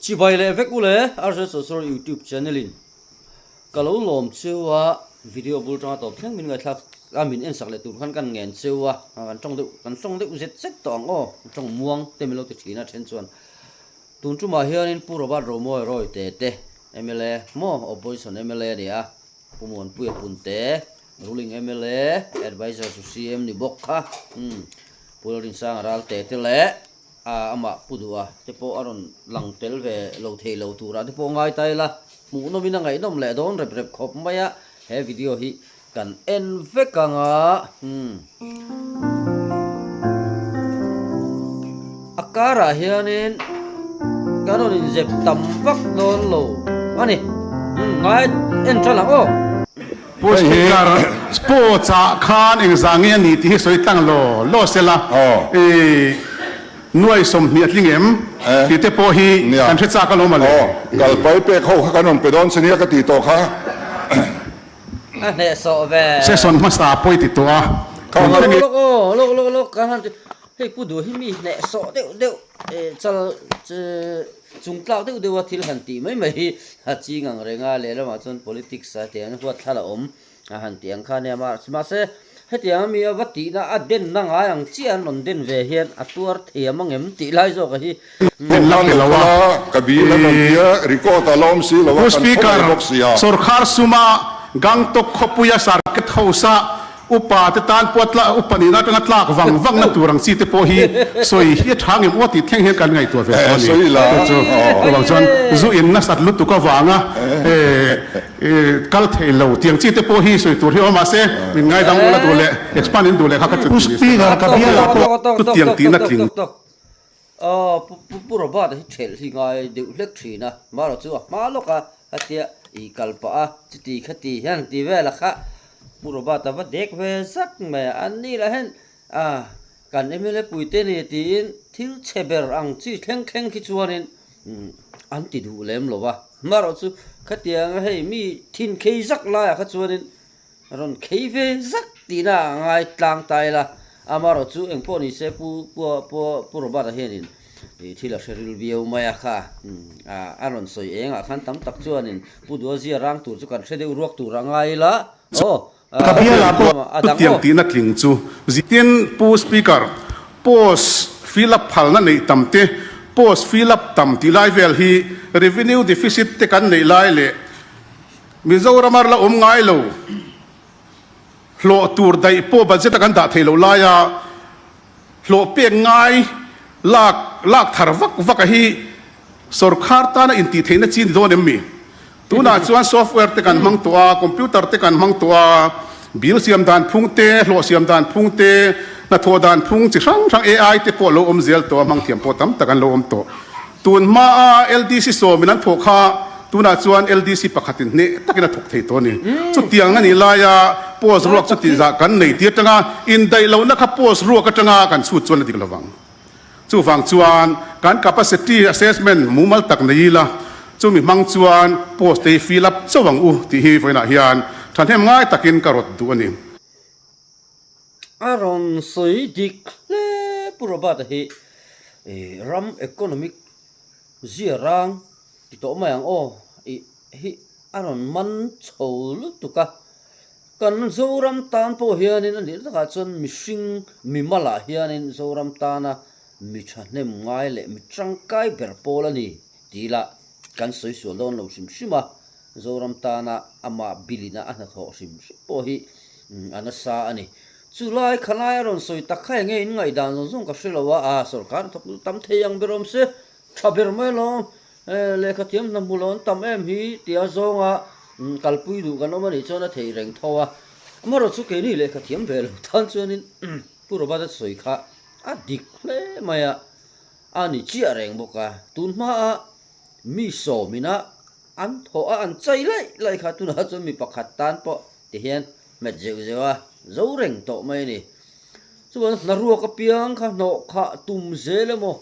chỉ bài lệ vết ule RSS YouTube channelin kalau lom chewa video bul tanga top thang min ngai thak amin en sak le tur khan kan ngen chewa kan trong deuh zet zet tong o trong muang temelo te china then chuan tun chu ma hian in puro ba ro moi roi te MLA mo opposition MLA dia pumon puya punte ruling MLA advisor to CM ni bokha pulorin sang ral te le ama pudua te po aron lang tel ve lo thei lo tura te po ngai tai la mu no mina ngai nom le don rep khop maya he video hi kan en ve kanga akara hianin kanon in jep tam vak don lo ani ngai en thala o Post speaker sports khan engzangia ni ti soi tang lo sela nuai som ni atlingem ti te po hi kan thcha ka lo ma le kal pai pe kho kha kanom pe don senia ka ti to kha ne so ve session masta poi ti to a lo kan hei pu du hi mi ne so deu chal chung tlau deu wa thil han ti mai ha chi ngang renga le la ma chon politics sa te an huat thala om a han tiang kha ne ma se hetiang mi awati na aden na nga ang chian non den ve hian atuar thiam ngem ti lai zo ka hi la kabi la dia record alom si lo post speaker sarkar suma gangtok khopuya sarket hausa upa te tan potla upani na tanga tlak wang na turang si te po hi soi hi thangim oti theng he kan ngai to ve soi la wang chon zu in na sat lutu ka wanga kal thelo tiang chi te po hi soi tur hi ma se min ngai dang la dole expand in dole kha ka chu speaker ka bia la to tiang ti na kling puro ba hi thel hi ngai de lek thina ma ro chu ma lo ka atia I kalpa chiti khati hian ti vela kha puro ba ta va dek ve sak me ani la hen kan emele puite ni tin thil cheber ang chi thleng ki chuanin an ti du lem lo wa maro chu khatiang hei mi thin khei zak la kha chuanin ron khei ve zak ti na ngai tlang tai la amaro chu engpo ni se puro ba ta henin thila sheril viau maya kha aron soi enga khan tam tak chuanin pudua zia rang tur chu kan thredeu ruak tur angai la kabia la po tiang ti na kling chu zitin pu speaker post fill up phal na nei tamte post fill up tam ti lai vel hi revenue deficit te kan nei lai le mizoramar la ngai lo hlo tur dai po budget kan da thelo la ya hlo pe ngai lak thar vak hi sarkar ta na inti theina chin don emmi tuna chuan software te kan mang tua computer te kan mang tua bil siam dan phung te hlo siam dan phung te na tho dan phung chi sang AI te po lo om zel to mang thiam po tam takan lo om to tun ma LDC so minan tho kha tuna chuan LDC pakhatin ne takina thok thei to ni chu tiang ani la ya post ruak chu ti za kan nei ti tanga in dai lo na kha post ruak ka tanga kan chu chuan dik lawang chu wang chuan kan capacity assessment mumal tak nei la chu mi mang chuan post te fill up chawang u ti hi voina hian than hem ngai takin karot du ani aron soi dik le puro ba ta hi ram economic zirang ti to mayang hi aron man chol tuka kan zoram tan po hianin ani taka chon mishing mimala hianin zoram tana mi thahnem ngai le mi tangkai ber pol ani tila kan soi so lon lo shima zoram tana ama bilina ana tho sim po hi ana sa ani chulai khanai ron soi takhai nge in ngai dan zong ka shrilawa sarkar thok tam theyang berom se thaber mai lo le khatiam na mulon tam em hi tia zonga kalpui du kan omani chona thei reng thowa amaro chu ke ni le khatiam vel than chuanin puro ba da soi kha dik le maya ani chi areng boka tun ma mi so mina an tho an chai lai kha tu na chu mi pakhat tan po ti hian met zewa zo reng to mai ni chuan na ruak a piang kha no kha tum zele mo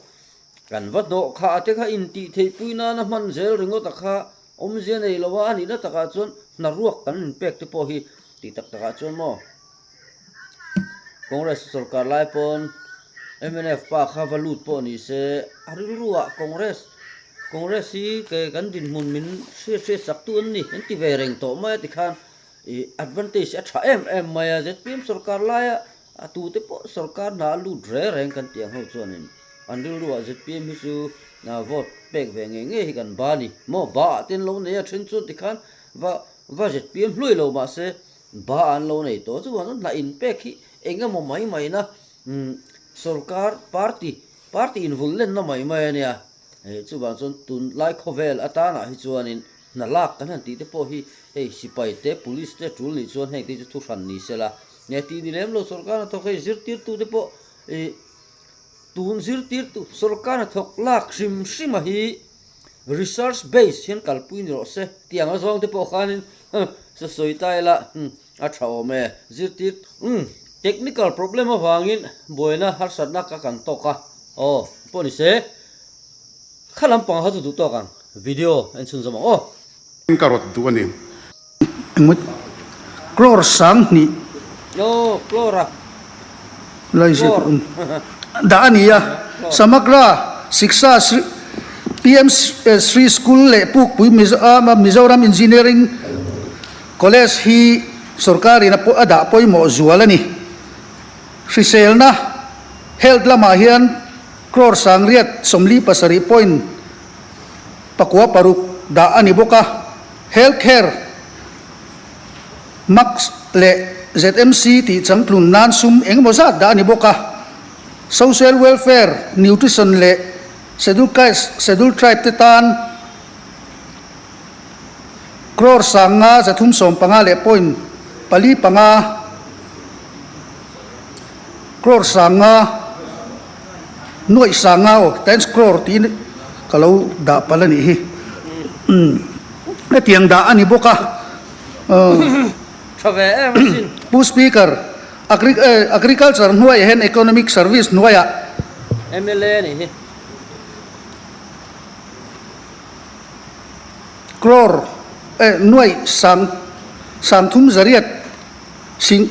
kan va no kha te kha in ti thei puina na man zel ringo ta kha om je nei lawa ani na taka chuan na ruak kan pek te po hi ti tak taka chuan mo congress sarkar lai pon MNF pa khavalut po ni se arilruwa congress Congress ke kan din mun min se sak tu ni en ti ve reng to ma ti khan advantage a tha em maya ZPM sarkar la ya atu te po sarkar na lu dre reng kan tiang ho chuanin andil ruwa ZPM hi chu na vote pek ve nge hi kan ba ni mo ba tin lo ne a thin chu ti khan va ZPM hlui lo ma se ba an lo nei to chu wan la in pek hi enga mo mai na sarkar party involved len na mai ania chu ba chon tun lai khovel atana hi chuanin na lak kan han ti te po hi sipai te police te tul ni chuan hei ti chu thu ran ni sela ne ti ni lem lo sarkar na thok zir tir tu te po tun zir tir tu sarkar na thok lak sim hi research base hian kalpuin ro se tiang a zong te po khanin so soitai la a thao me zir tir technical problem awangin boina har satna ka kan to ka poni se khalam pang ha tu to kan video en chun zama karot du ani mut klor sang ni flora lai se da ania samagra siksa PM Sri School le puk pui Mizoram Engineering College hi sarkari na po ada poi mo zualani Selna health lama hian kror sangriat somli pasari point pakwa paruk da ani boka healthcare max le ZMC ti changtlun nan sum engmo za da ani boka social welfare nutrition le schedule tribe te tan kror sanga zathum som panga le point pali panga crore sanga noi sanga o 10 crore tin kalau da pala ni hi na tiang da ani boka thave pu speaker agriculture nuai hen economic service nuaya MLA ni hi crore nuai sang thum zariat sing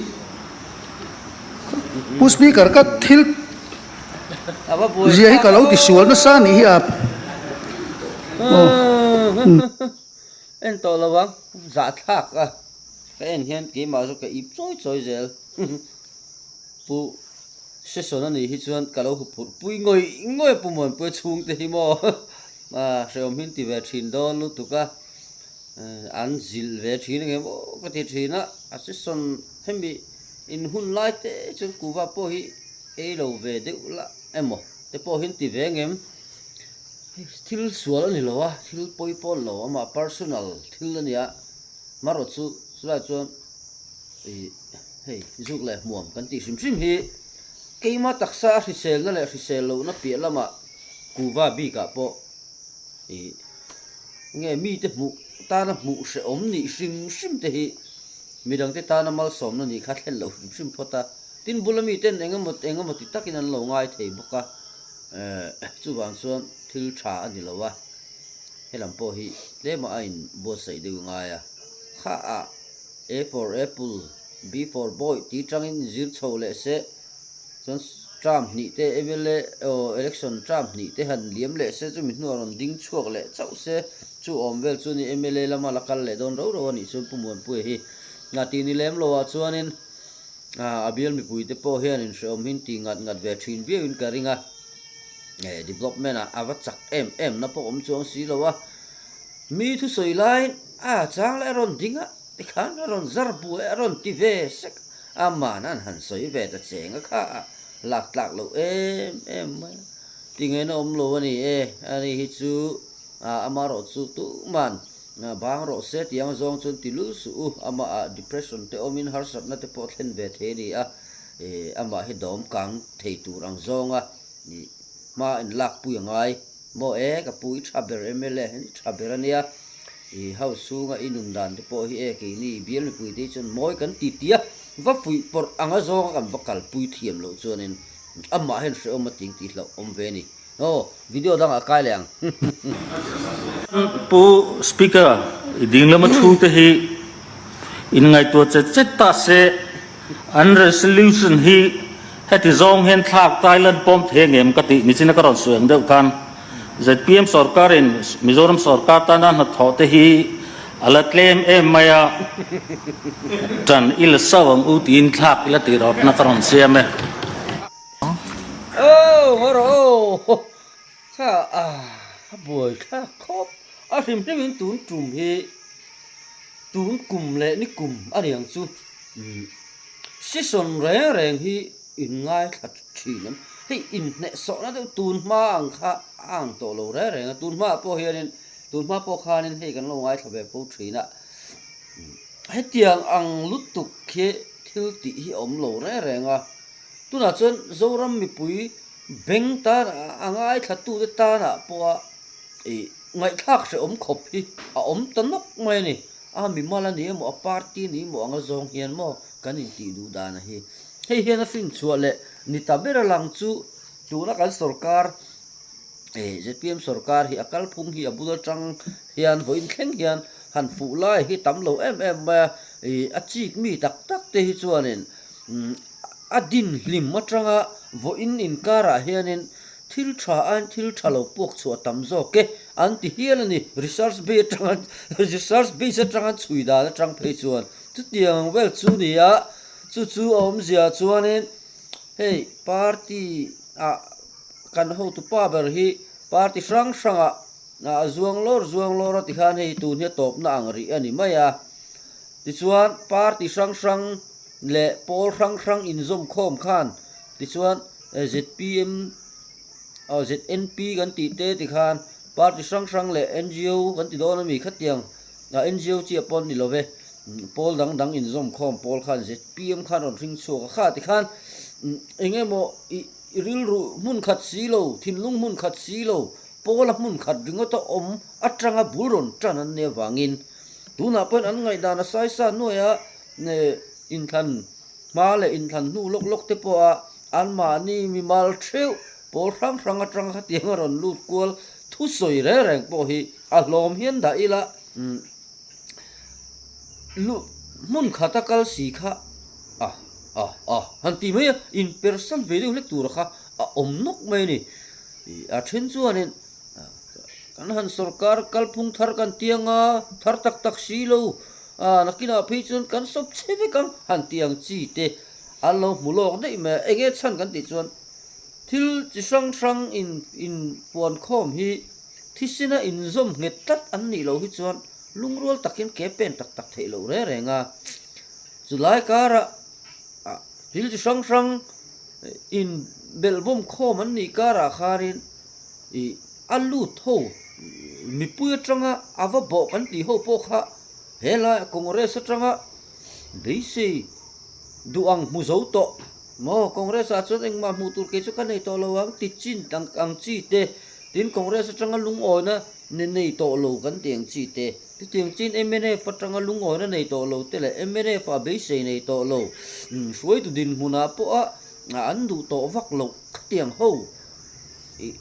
pu speaker ka thil zia hi kalau ti sual na sa ni hi ap en to lawang za thak ka en hian ke ma zo ka ip choi zel pu se sona ni hi chuan kalau hu pui ngoi pu mon pu chung te hi mo seom hin ti ve thin don lu tu ka an zil ve thin nge mo ka ti thina assistant hemi in hun lai te chu ku va po hi e lo ve de la emo te po hin ti ve ngem thil sual ani lo wa thil poi pol lo ama personal thil ania maro chu la chuan hei zuk le muam kan ti sim hi keima taksa risel na le risel lo na pi lama ku va bi ka po nge mi te mu ta na mu se om ni sim te hi midang te ta na mal som na ni kha thlen lo sim phota tin bulami ten engam ti takin an lo ngai thei boka chu wang chuan thil tha ani lo wa helam po hi le ma ain bo sei de ngaya kha A for apple B for boy ti tangin zir chole se chon Trump ni te evele election Trump ni te han liam le se chu mi nuaron ding chuak le chau se chu omvel chu ni MLA lama lakal le don ro ni chu pumon pu hi nga ti ni lem lo wa chuanin abial mi pui te po hian in shom hin ti ngat ve thin bi in karinga development awa chak em na po om chuang si lo wa mi thu soi line chang le ron dinga ti khan ron zar bu ron ti ve sek amanan han soi ve ta chenga kha lak lo em ti nge no om lo ani ani hi chu amaro chu tu man bang ro se tiang zong chun ti lu su ama depression te omin har sat na te po thlen ve the ni ama hi dom kang thei tu rang zonga ni ma in lak pu ngai mo ka pui thaber MLA hen thaber ania house su nga inun dan te po hi ke ni biel pui te chun moi kan ti tia va pui por anga zong kan bakal pui thiam lo chuanin amma hen se om ting ti lo om ve ni video dang a kai leang pu speaker ding lama thu te hi in ngai to che ta se an resolution hi heti zong hen thak Thailand pom the ngem ka ti ni china ka ron suang deuh kan ZPM sarkarin Mizoram sarkar tanan hat thote hi alatlem maya tan il sawang utin thak ila tirot na karon siame ngoro kha buổi kha khop rim rim tun trum hi tun kum le ni kum ariang chu season reng hi in ngai khat thinam hei in ne so na tun ma ang kha ang to lo reng tun ma po hian tun ma po khanin hei kan lo ngai thabe po thina hetiang ang lutuk khe thil ti hi om lo renga tuna chon zoram mi pui beng ta angai thatu te ta na po ngai thak se om khop hi om tanok mai ni mi mala ni mo party ni mo anga zong hian mo kanin ti du da na hi hei hian a fin chuale ni tabera lang chu tuna kan sarkar ZPM sarkar hi akal phung hi abula tang hian voin thleng hian han fu lai hi tam lo ma achik mi tak tak te hi chuanin adin hlim matanga vo in kara hianin thil tha lo pok chu tam zo ke an ti hian ani research base atanga chuida na tang phei chuan chu tiang wel chu ni a chu om zia chuanin hey party kan ho tu pa ber hi party sang zuang lor ti khan hei tu ne top na ang ri ani maya ti chuan party sang le pol sang in zom khom khan ti chuan ZPM ZNP kan ti te ti khan party sang le NGO kan ti don mi khatiang NGO chi apon ni love pol dang in zom khom pol khan ZPM khan on ring chu kha ti khan engemo ril ru mun khat silo thinlung mun khat silo pola mun khat ringo to om atranga buron tanan ne wangin tuna pen an ngai dana sai sa noya ne in than male in than nu lok te po an ma ni mi mal theu pol rang atranga khatiang ron lut kol thu soi reng po hi a hlom hian da ila lu mun khata kal si kha han ti mai in person value le tur kha om nok mai ni a then chuanin kan han sarkar kalphung thar kan tianga thar tak silo nakina pheichun kan sop cheve kan han tiang chi te allo mulok dei me enge chan kan ti chuan thil chi sang in puan khom hi thisina in zom nget tat an ni lo hi chuan lungrol takin ke pen tak thei lo renga julai kara thil chi sang in belbom khom an ni kara kharin alu tho mi puya tranga ava bo kan ti ho po kha hela congress tranga deisi duang muzo to mo congress a chon eng ma mu tur ke chu kan nei to lowang ti chin tang ang chi te tin congress tranga lung oina ne nei to lo kan tiang chi te ti tiang chin MNA fa tranga lung oina nei to lo te le MNA fa be sei nei to lo suai tu din huna po an du to vak lo tiang ho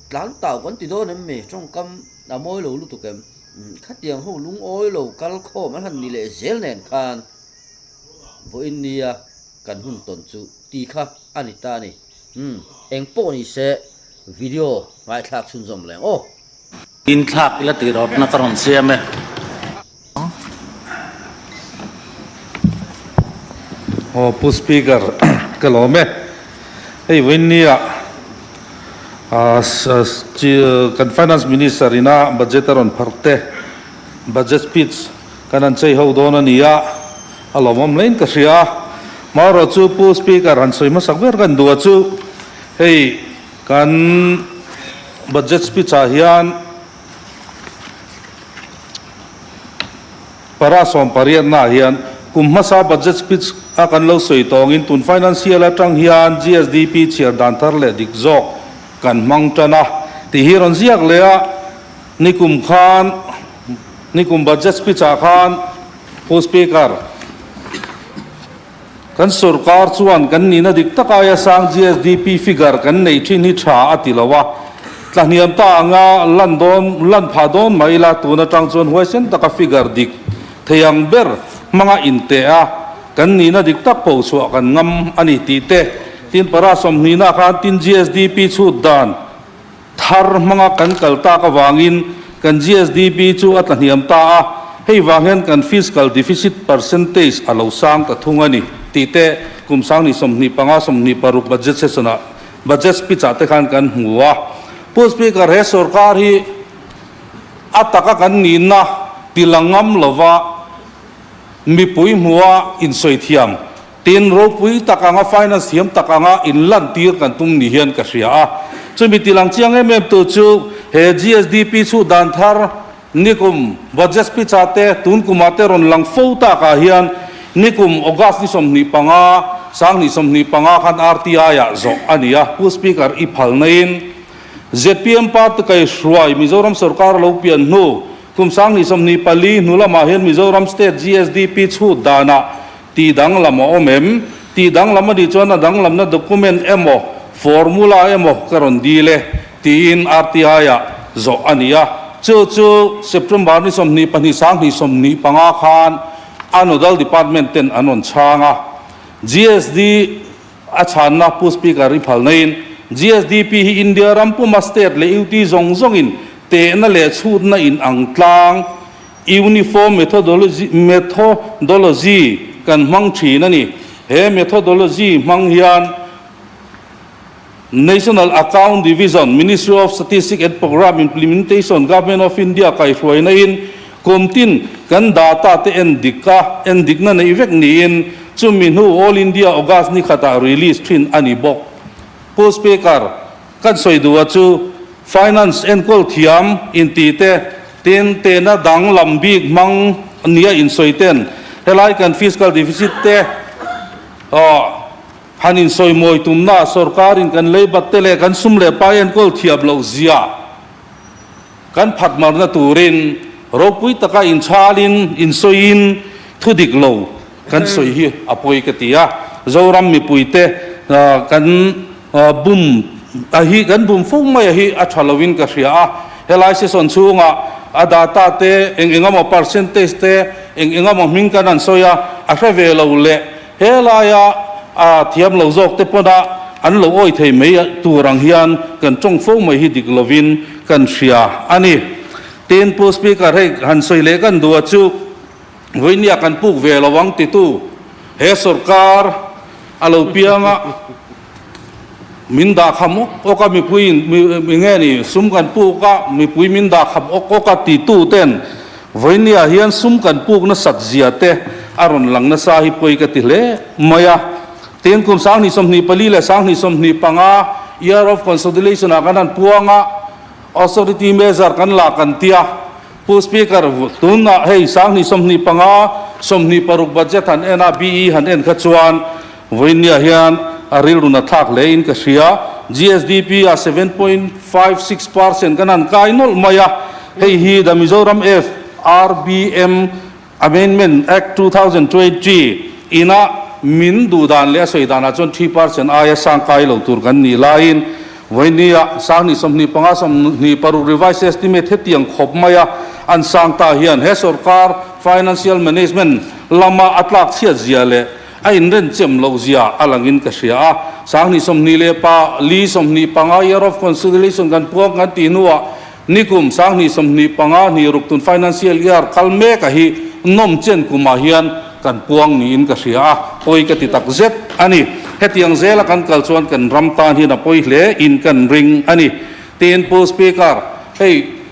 tlan tao kan ti do nem me trong kam moi lo lu tu kem khat tiang ho lung oi lo kal kho man han ni le zel nen khan bo india kan hun ton chu ti kha anita ni eng po ni se video ngai thak chun zom leng in thak ila tirot na karon siame pu speaker kalome hey winnia kan finance minister ina budget on pharte budget speech kanan chei ho don ania alomom lein ka ria maro chu pu speaker han soi ma sakwer kan du chu hey kan budget speech a hian para som parian na hian kumhasa budget speech akan lo soi tongin tun financial atang hian GSDP chiar dan thar le dik jok kan mangtana ti hiron ziak lea nikum budget speech a khan pu speaker kan sarkar chuan kan nina dik takaya sang GSDP figure kan nei thin hi tha atilawa tlaniam ta anga lan phadon maila tuna tang chon huaisen taka figure dik theyang ber manga inte kan nina dik tak po chu kan ngam ani ti te tin para som nina khan tin GSDP chu dan thar manga kan kalta ka wangin kan GSDP chu ataniam ta a hei wangen kan fiscal deficit percentage alo sang ta thungani tite kumsang ni somni panga somni paruk budget sesona budget speech ate khan kan huwa post speaker he sarkar hi ataka kan nina tilangam lova mi pui muwa in soithiam tin ro pui takanga finance hiam takanga in lan tir kan tum ni hian ka ria a chumi tilang chiang em tu chu he GSDP chu dan thar nikum budget speech ate tun kumate ron lang fo ta ka hian nikum august ni somni panga sang ni somni panga khan RTI ya zo ania pu speaker I phal nain ZPM part kai shruai Mizoram sarkar lo pian nu kum sang ni somni pali nula ma hian Mizoram state GSDP chu dana ti dang lama omem ti dang lama di chona dang lamna document emo formula emo karon dile tin RTI ya zo ania chu September ni somni pani sang ni somni panga khan anodal department ten anon changa GSD achana pu speaker ri phalnain GSDP hi India rampu state le UT zongin te na le chut na in angtlang uniform methodology kan mang thi na ni he methodology mang hian National Account Division Ministry of Statistics and Program Implementation Government of India kai hroi na in komtin kan data te endikna na ivek ni in chuminu all India August ni khata release thin ani bok post speaker kan soidua chu finance and call thiam in ti te ten na dang lambi mang nia in soiten helai kan fiscal deficit te hanin soi moi tumna sarkarin kan leibat tele kan sumle pa and call thiab lo zia kan phatmar na turin ropui taka in chalin in soin thudik lo kan soi hi apoi katia zoram mi puite kan bum ahi kan bum fung mai hi a thalawin ka ria helai se son chunga a data te engama percentage te engama mingkanan soya a reve lo le helaya a thiam lo jok te poda an lo oi thei mei turang hian kan chong fung mai hi diklovin kan ria ani ten post speaker he han soile kan duwa chu voinia kan puk ve lawang ti tu he sarkar alo pianga minda khamo oka mi puin mi nge ni sum kan pu ka mi pui minda kham oka ti tu ten voinia hian sum kan puk na sat zia te aron lang na sa hi poi ka ti le maya ten kum sang ni som ni pali le sang ni som ni panga year of consolidation akanan puanga authority measure kan la kan tia pu speaker tunna hei sang ni som ni panga som ni paruk budget han NABE han en khachuan voinia hian aril na thak lein ka sia GSDP a 7.56% kanan kainol maya hei hi the Mizoram F RBM Amendment Act 2020 ina min du dan le soi dana chon 3% aya sang kai lo tur kan ni lain voinia sang ni som ni panga som ni paru revise estimate hetiang khop maya an sang ta hian he sarkar financial management lama atlak sia zia le ain ren chem lo zia alangin ka sia sang ni som ni le pa li som ni panga year of consolidation kan puak kan tinua nikum sang ni som ni panga ni ruktun financial year kalme ka hi nom chen kuma hian kan puang ni in ka sia oi ka ti tak zet ani hetiang zela kan kalchuan kan ramtan hi na poi hle in kan ring ani ten post speaker hey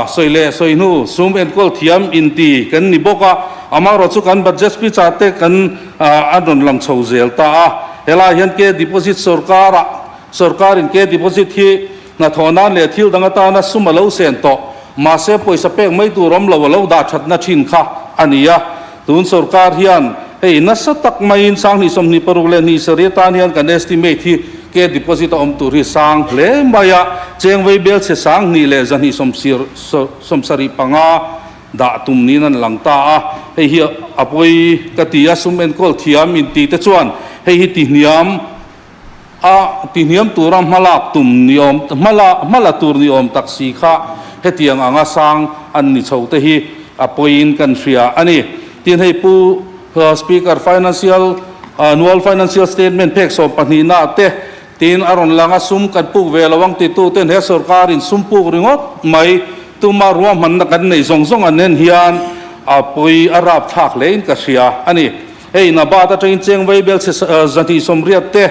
soile soinu sum and call thiam inti kan ni boka amaro chu kan budget speech ate kan adon lam chho zel ta hela hian ke deposit sarkarin ke deposit hi na thona le thil danga ta na sumalo sen to ma se poisa pek mai tu rom lo da that na thin kha ania tun sarkar hian hei na satak main sang ni som ni parule ni sareta hian kan estimate hi ke deposit om tu ri sang hle maya cheng wei bel se sang ni le zani som sari panga da tum ni nan lang ta hei hi apoi katia sum en kol thiam in ti te chuan hei hi ti niam turam malak tum niom mala tur niom taksi kha hetiang anga sang an ni chho te hi apoin kan ria ani tin hei pu speaker financial annual financial statement pek so panina te tin aron langa sum kan puk ve lawang ti tu ten he sarkar in sum puk ringot mai tuma ruam man na kan nei song song anen hian apui arab thak lein ka sia ani hei na ba ta train cheng vei bel se zati somriat te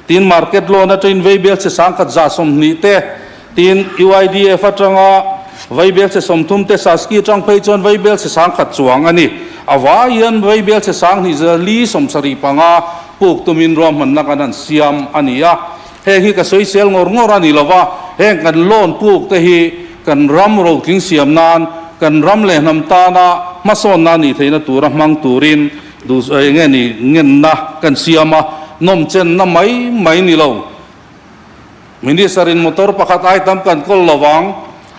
tin market lo na train vei bel se sang khat za som ni te tin UIDF atanga vei bel se som thum te saski tang phei chon vei bel se sang khat chuang ani awa yan vei bel se sang ni za li som sari panga puk tumin ruam man na kanan siam ania he hi ka social ngor ngor ani lawa he kan lon puk te hi kan ram ro tling siam nan kan ram le nam ta na mason na ni theina tura mang turin du nge ni ngen na kan siama nom chen na mai ni lo minister in motor pakhat ai tam kan kol lawang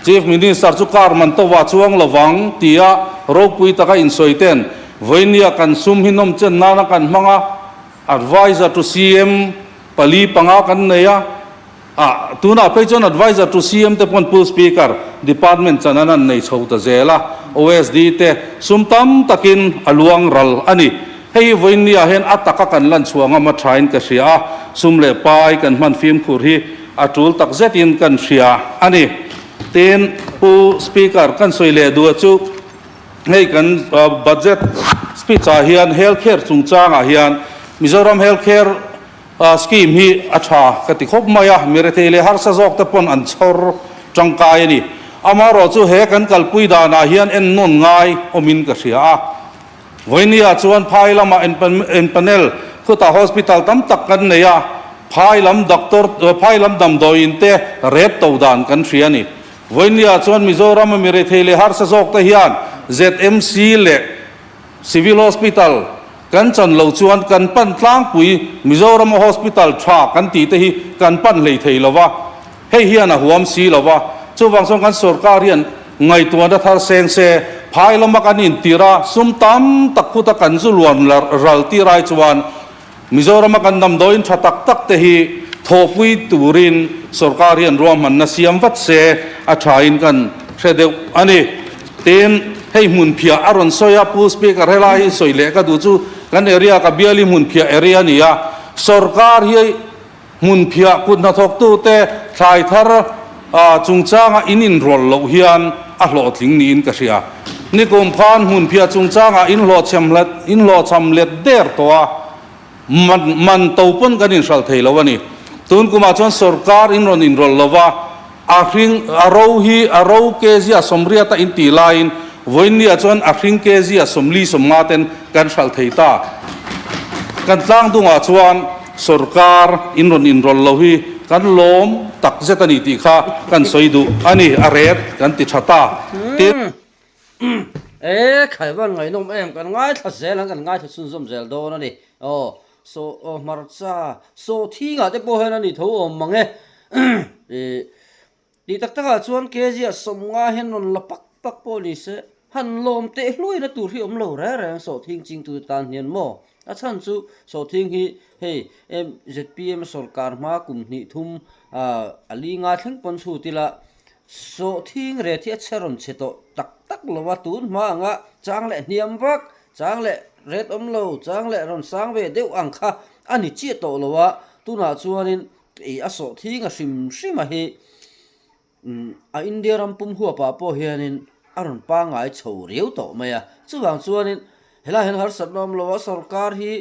chief minister chu kar man to wa chuang lawang tia ro pui taka in soiten voinia kan sum hi nom chen na kan manga advisor to CM pali panga kan neya tuna pechon advisor to CM te pon pool speaker department chananan nei chhota zela OSD te sumtam takin aluang ral ani hei voinia hen ataka kan lan chuanga ma thain ka sia sumle pai kan man film khur hi atul tak zetin kan sia ani ten pu speaker kan soile du chu hei kan budget speech a hian healthcare chungchanga hian Mizoram healthcare scheme hi acha kati khop maya mirethele har sa jok te pon an chhor changkai ni amaro chu he kan kalpui da na hian en non ngai omin ka sia voinia chuan phailama en panel khuta hospital tam tak kan neya phailam doctor phailam dam doin te ret to dan kan ria ni voinia chuan Mizoram mirethele har sa jok te hian ZMC le civil hospital kan chan lo chuan kan pan tlang pui Mizoram hospital tha kan ti te hi kan pan lei thei lova hei hian a huam si lova chuwang song kan sarkar hian ngai tuan da thar seng se phai lama kan in tira sum tam takhuta kan zu luan ral ti rai chuan Mizoram kan nam doin tha tak tak te hi thopui turin sarkar hian ruam man na siam vat se a thain kan sedeu ani ten hei mun phia aron soya pu speaker helai soile ka du chu kan area ka biali mun phia area nia sarkar hi mun phia kun na thok tu te thlai thar chungchanga inin rol lo hian a hlo thling ni in ka sia ni kom phan mun phia chungchanga in lo chamlet der towa man topon kan in sal thei lawani tun kuma chon sarkar in rol lova ahring aro ke zia somria ta in ti line voinia chuan ahring ke zia somli somngaten kan sal theita kan tlang dunga chuan sarkar in rol lohi kan lom tak zetani ti kha kan soidu ani aret kan ti thata tin khai van ngai nom em kan ngai tha zel kan ngai tha sun som zel do na ni so marcha so thi ga te po hen ani tho om mange ti tak taka chuan ke zia somnga hen non la pak po ni se han lom te hlui na tur hi om lo ra so thing ching tu tan hian mo a chan chu so thing hi hei em ZPM sarkar ma kum ni thum ali nga thleng pon chu tila so thing re thi acheron cheto tak lowa tun ma nga chang le niam wak chang le red om lo chang le ron sang ve deu ang kha ani chi to lowa tuna chuanin a so thing a hrim a hi a India ram pum huwa pa po hianin aron pa ngai chho reu to maya chuwang chuanin hela hen har satnom lo sarkar hi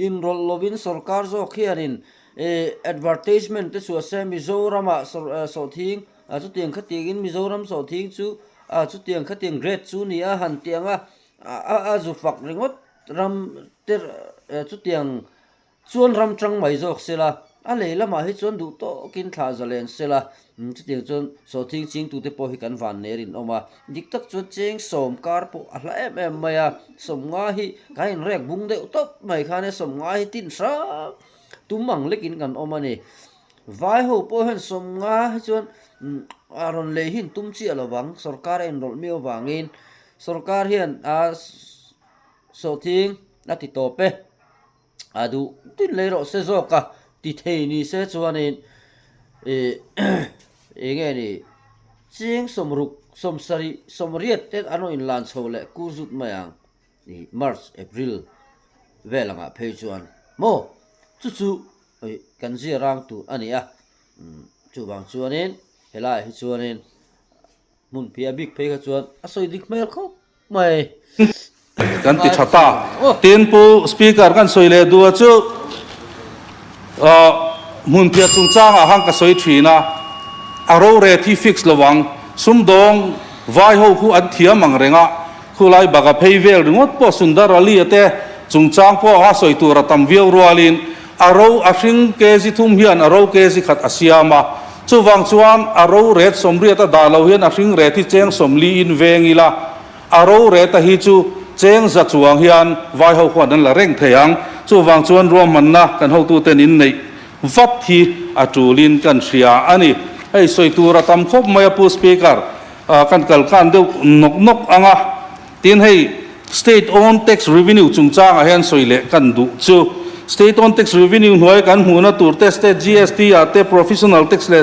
in rol lovin sarkar zo khianin advertisement te chu se Mizoram so thing chu tiang khating in Mizoram so thing chu chu tiang khating red chu ni a han tianga a zu fak ringot ram ter chu tiang chuan ram tang mai jok sela a leila ma hi chuan du to kin thla zalen sela chu tiang chuan so thing ching tu te po hi kan van nerin oma dik tak chu cheng som kar po a hla em maya som nga hi kain rek bung de top mai khane som nga hi tin sa tumang lekin kan oma ni vai ho po hen som nga hi chuan aron le hin tum chi alawang sarkar en rol mio wangin sarkar hian so thing na ti tope adu tin le ro se zo ka ti thei ni se chuanin nge ni ching somruk somsari somriat te ano in lan chole kuzut mayang ni March April velanga phei chuan mo chu hoi kan zia rang tu ani a chu wang chuanin helai hi chuanin mun pia big phei kha chuan a soi dik mel khop mai kan ti thata tin pu speaker kan soile du chu mun pia chung chang a hang ka soi thina aro re thi fix lawang sum dong vai ho khu an thia mang renga khulai baga phei vel ringot po sundar ali ate chung chang po a soi tu ratam viau rualin aro a hring ke ji thum hian aro ke ji khat asiama chu wang chuan aro ret somri ata da lo hian a hring re thi cheng somli in vengila aro re ta hi chu cheng za chuang hian vai ho khwan an la reng theyang chu wang chuan ro man na kan ho tu ten in nei vat hi atulin kan ria ani ei soi tu ratam khop maya pu speaker kan kal kan deu nok nok anga tin hei state owned tax revenue chung chang a hian soile kan du chu state owned tax revenue hnuai kan hmuna tur te state GST ate professional tax le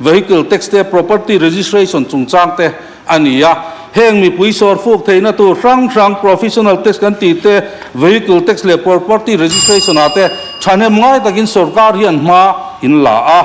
vehicle tax te property registration chung chang te ania heng mi puisor fuk theina tu rang professional tax kan ti te vehicle tax le property registration ate thanem ngai takin sarkar hian ma in la a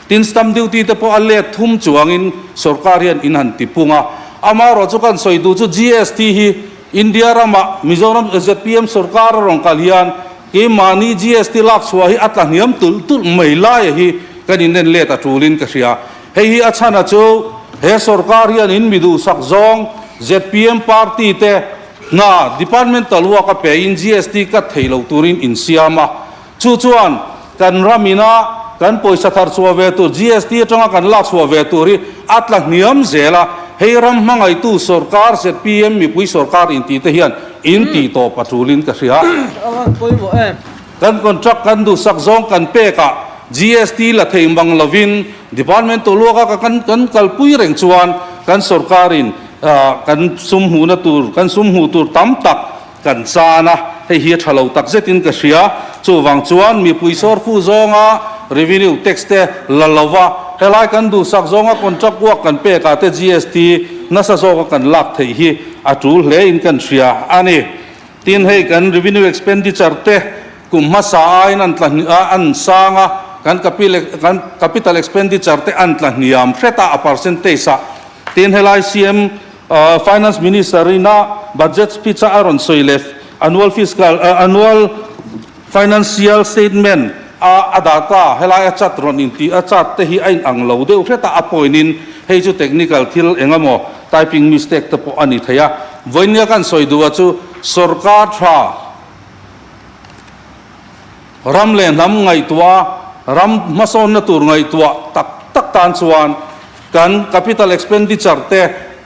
tin stamp duty te po alle thum chuangin sarkar hian in han ti punga ama ro chu kan soi du chu GST hi India rama Mizoram ZPM sarkar rong kalian ke mani GST lak chua hi atlang niam tul mai lai hi kan in nen le ta tulin ka ria hei hi achana chu he sarkar hian in midu sak zong ZPM party te na departmental wa ka pe in GST ka theilo turin in siama chu chuan kan ramina kan poisa thar chuwa ve tu GST atanga kan lak chuwa ve tu ri atlang niam zela hei ram mangai tu sarkar ZPM mi pui sarkar in ti te hian in ti to patulin ka ria awan koi mo kan contract kan du sak zong kan pe ka GST la theimbang lovin department to lo ka kan kalpui reng chuan kan sarkarin kan sumhu na tur kan sumhu tur tam tak kan sana hei hi thalo tak zetin ka ria chu wang chuan mi puisor fu zonga revenue tax te lalawa helai kan du sak zonga contract work kan pe ka te GST na sa zo kan lak thei hi atul hle in kan ria ani tin hei kan revenue expenditure te kumma sa ain an sanga kan capital expenditure te an tla niam hreta a percentage sa tin helai CM finance minister ina budget speech aron soilef annual financial statement adata helai achat ron inti achat te hi ain ang lo deu hreta apoinin hei chu technical thil engamo typing mistake te po ani thaya voinia kan soidua chu sarkar tha ram len lam ngai tua ram mason na tur ngai tua tak tan chuan kan capital expenditure te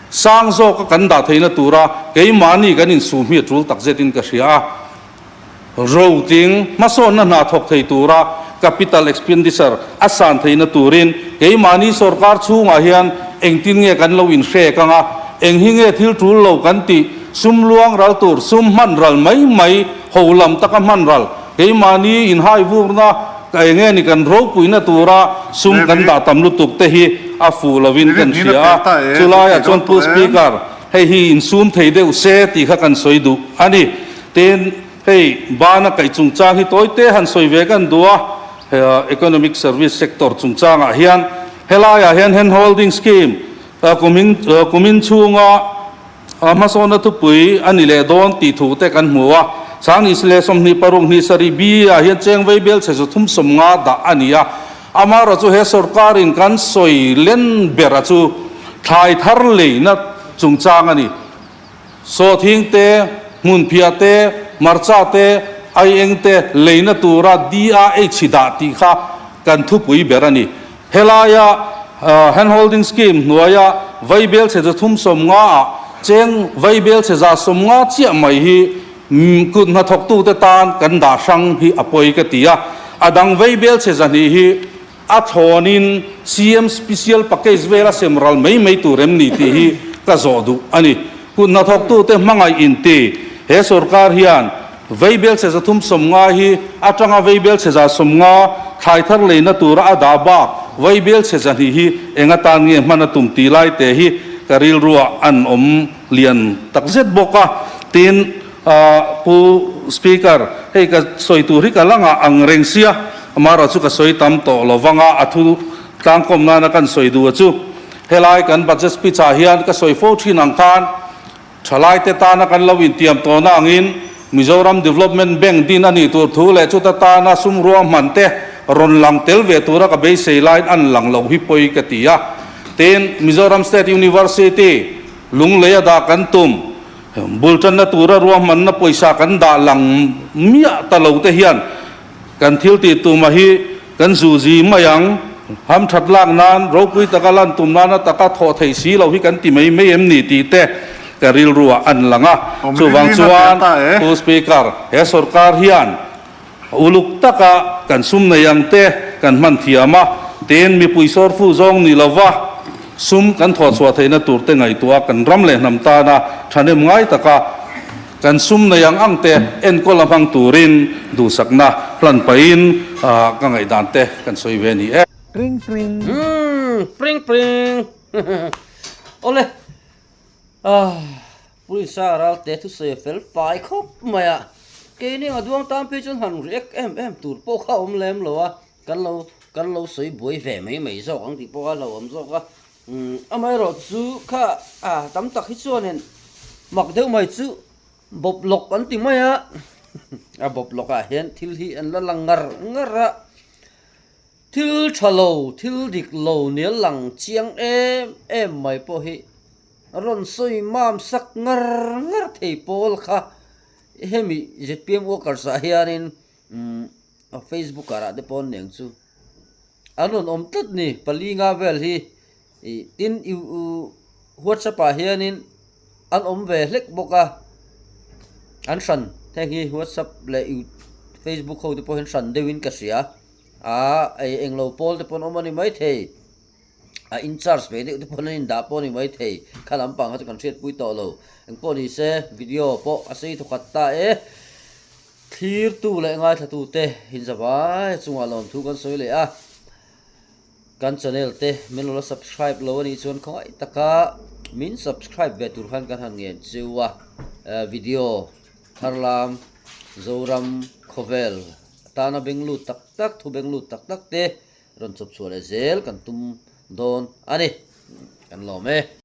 sang zo ka kan da theina tura ke mani kan in su mi tul tak zetin ka ria routing mason na thok thei tura capital expenditure asan theina turin ke mani sarkar chunga hian engtin nge kan lo in hre kanga eng hinge thil tul lo kan ti sum luang ral tur sum man ral mai holam taka man ral ke mani in hai vurna kai nge ni kan ro puina tura sum kan da tam lu tuk te hi a fu lovin kan sia chulaya chon pu speaker hei hi in sum thei deu se ti kha kan soidu ani ten hei bana kai chung chang hi toite han soi ve kan dua economic service sector chung chang a hian helaya hian hand holding scheme kumin chunga masona tu pui ani le don ti thu te kan muwa sang ni sle som ni parung ni sari bi a hian cheng vei bel che thum som nga da ania amara chu he sarkar in kan soi len bera chu thai thar le na chung chang ani so thing te mun phia te marcha te ai eng te leina tura dia e chida ti kha kan thu pui berani helaya hand holding scheme nuaya vei bel che thum som nga cheng vei bel che za som nga chi mai hi kun na thok tu te tan kan da sang hi apoi ka tia adang vei bel che zani hi a thonin CM special package vela semral mai tu rem ni ti hi ka zodu ani kun na thok tu te mangai in ti he sarkar hian vei bel che thum som nga hi atanga vei bel che za som nga thai thar leina tura ada ba vei bel che zani hi enga tan nge mana tum ti lai te hi karil ruwa an lian takzet boka tin pu speaker hei ka soituri ka langa ang rengsia amaro chu ka soi tam to lovanga athu tangkom na kan soi du chu helai kan budget speech a hian ka soi fo thin ang khan thalai te ta na kan lovin tiam to na angin Mizoram Development Bank din ani tur thu le chu ta na sum ruam man te ron lang tel ve tura ka be sei line an lang lo hi poi ka tia ten Mizoram State University lung le da kan tum bultan na tura ruam man na poisa kan da lang mia ta lo te hian kan thil ti tu ma hi kan zu ji mayang ham that lak nan ro pui takalan tum na taka tho thei si lo hi kan ti mai mai em ni ti te karil ruwa an langa chu wang chuan tu speaker he sarkar hian uluk taka kan sum na yang te kan man thiama ten mi puisor fu zong ni lova sum kan tho chwa theina tur te ngai tua kan ram le nam ta na thane ngai taka kan sum na yang ang te en ko lamang turin du sakna plan pain ka ngai dan te kan soi ve ni e pring pring ole puisa ral te thu se fel fai khop maya ke ni aduang tam pe chon han rek em tur po kha lem lo a kan lo soi boi ve mai zo ang ti po lo zo ka amai ro chu kha tam tak hi chuan en mak deu mai chu bob lok an ti maya bob lok a hen thil hi an la langar ngara thil thalo thil dik lo ne lang chiang em mai po hi ron soi mam sak ngar thei pol kha hemi ZPM worker sa hianin Facebook ara de pon neng chu anon om tat ni palinga vel hi tin WhatsApp a hianin an om ve hlek boka an san theng hi WhatsApp le Facebook ho de pon san dewin ka sia ai englo pol de pon omani mai thei in charge ve de pon in da pon mai thei khalam pang ha kan thiet pui to lo eng pon ni se video po asei to khatta clear tu le ngai thatu te hin zawai chunga lom thu kan soi le kan channel te men lo subscribe lo ni chon khoi taka min subscribe ve tur han kan han nge chewa video tharlam zoram khovel tana benglu tak thu benglu tak te ron chop chhuale zel kan tum don ani kan lo me